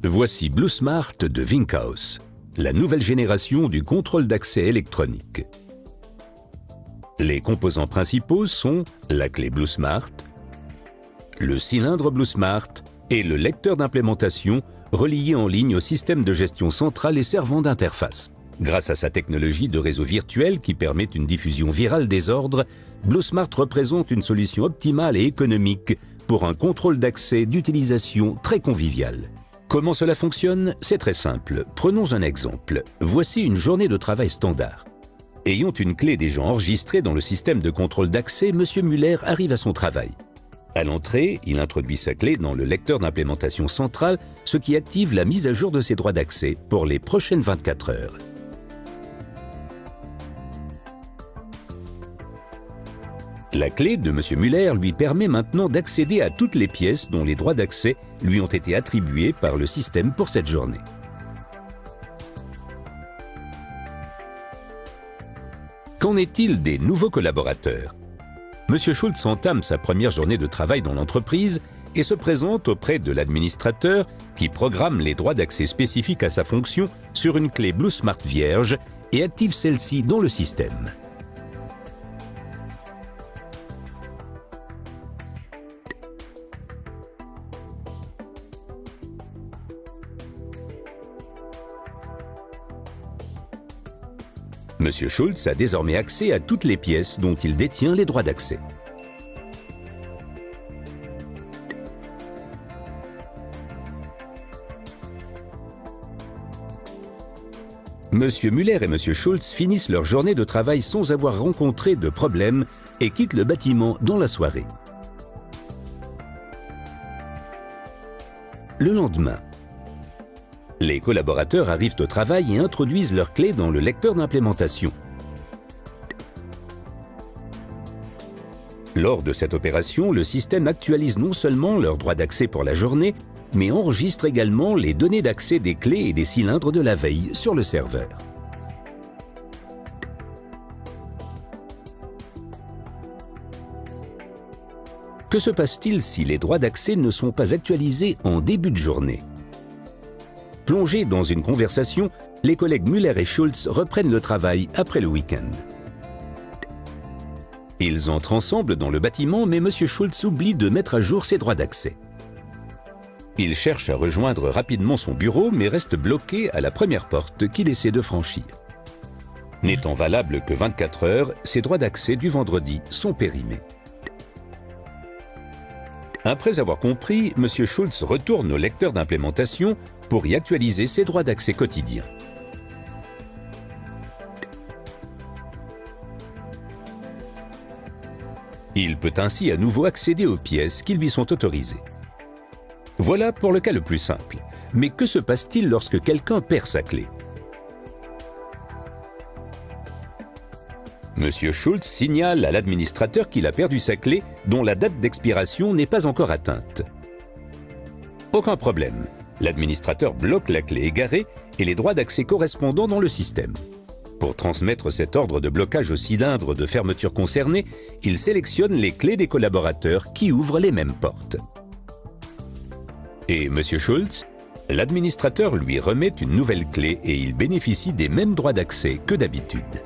Voici BlueSmart de Winkhaus, la nouvelle génération du contrôle d'accès électronique. Les composants principaux sont la clé BlueSmart, le cylindre BlueSmart et le lecteur d'implémentation relié en ligne au système de gestion central et servant d'interface. Grâce à sa technologie de réseau virtuel qui permet une diffusion virale des ordres, BlueSmart représente une solution optimale et économique pour un contrôle d'accès d'utilisation très convivial. Comment cela fonctionne? C'est très simple. Prenons un exemple. Voici une journée de travail standard. Ayant une clé déjà enregistrée dans le système de contrôle d'accès, M. Muller arrive à son travail. À l'entrée, il introduit sa clé dans le lecteur d'implémentation central, ce qui active la mise à jour de ses droits d'accès pour les prochaines 24 heures. La clé de M. Muller lui permet maintenant d'accéder à toutes les pièces dont les droits d'accès lui ont été attribués par le système pour cette journée. Qu'en est-il des nouveaux collaborateurs? M. Schultz entame sa première journée de travail dans l'entreprise et se présente auprès de l'administrateur qui programme les droits d'accès spécifiques à sa fonction sur une clé BlueSmart vierge et active celle-ci dans le système. M. Schultz a désormais accès à toutes les pièces dont il détient les droits d'accès. M. Muller et M. Schultz finissent leur journée de travail sans avoir rencontré de problème et quittent le bâtiment dans la soirée. Le lendemain, les collaborateurs arrivent au travail et introduisent leurs clés dans le lecteur d'implémentation. Lors de cette opération, le système actualise non seulement leurs droits d'accès pour la journée, mais enregistre également les données d'accès des clés et des cylindres de la veille sur le serveur. Que se passe-t-il si les droits d'accès ne sont pas actualisés en début de journée? Plongés dans une conversation, les collègues Muller et Schultz reprennent le travail après le week-end. Ils entrent ensemble dans le bâtiment, mais M. Schultz oublie de mettre à jour ses droits d'accès. Il cherche à rejoindre rapidement son bureau, mais reste bloqué à la première porte qu'il essaie de franchir. N'étant valables que 24 heures, ses droits d'accès du vendredi sont périmés. Après avoir compris, M. Schultz retourne au lecteur d'implémentation pour y actualiser ses droits d'accès quotidiens. Il peut ainsi à nouveau accéder aux pièces qui lui sont autorisées. Voilà pour le cas le plus simple. Mais que se passe-t-il lorsque quelqu'un perd sa clé? M. Schultz signale à l'administrateur qu'il a perdu sa clé dont la date d'expiration n'est pas encore atteinte. Aucun problème. L'administrateur bloque la clé égarée et les droits d'accès correspondants dans le système. Pour transmettre cet ordre de blocage au cylindre de fermeture concerné, il sélectionne les clés des collaborateurs qui ouvrent les mêmes portes. Et M. Schultz, l'administrateur lui remet une nouvelle clé et il bénéficie des mêmes droits d'accès que d'habitude.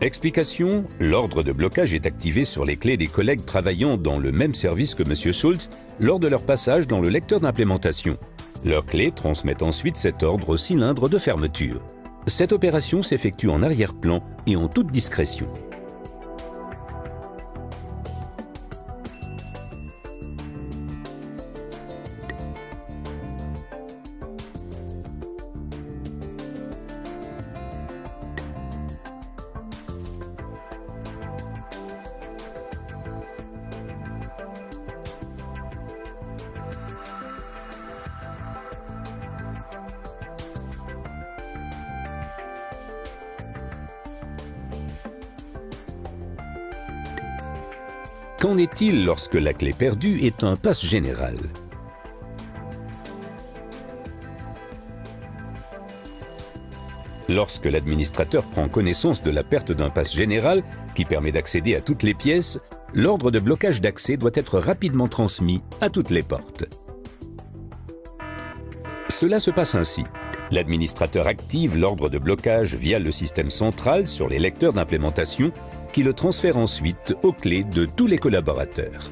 Explication: l'ordre de blocage est activé sur les clés des collègues travaillant dans le même service que M. Schultz lors de leur passage dans le lecteur d'implémentation. Leurs clés transmettent ensuite cet ordre au cylindre de fermeture. Cette opération s'effectue en arrière-plan et en toute discrétion. Qu'en est-il lorsque la clé perdue est un pass général? Lorsque l'administrateur prend connaissance de la perte d'un pass général qui permet d'accéder à toutes les pièces, l'ordre de blocage d'accès doit être rapidement transmis à toutes les portes. Cela se passe ainsi. L'administrateur active l'ordre de blocage via le système central sur les lecteurs d'implémentation qui le transfère ensuite aux clés de tous les collaborateurs.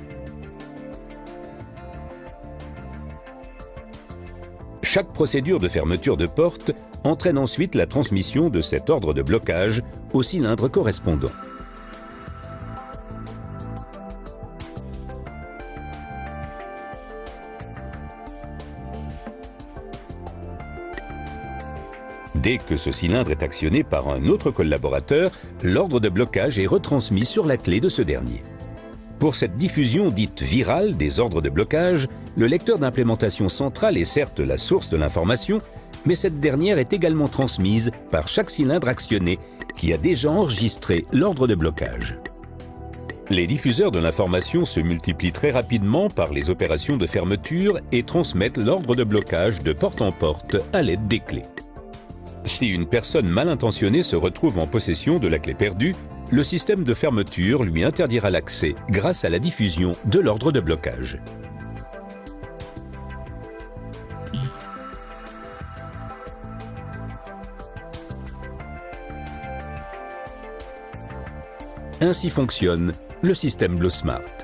Chaque procédure de fermeture de porte entraîne ensuite la transmission de cet ordre de blocage au cylindre correspondant. Dès que ce cylindre est actionné par un autre collaborateur, l'ordre de blocage est retransmis sur la clé de ce dernier. Pour cette diffusion dite virale des ordres de blocage, le lecteur d'implémentation central est certes la source de l'information, mais cette dernière est également transmise par chaque cylindre actionné qui a déjà enregistré l'ordre de blocage. Les diffuseurs de l'information se multiplient très rapidement par les opérations de fermeture et transmettent l'ordre de blocage de porte en porte à l'aide des clés. Si une personne mal intentionnée se retrouve en possession de la clé perdue, le système de fermeture lui interdira l'accès grâce à la diffusion de l'ordre de blocage. Ainsi fonctionne le système BlueSmart.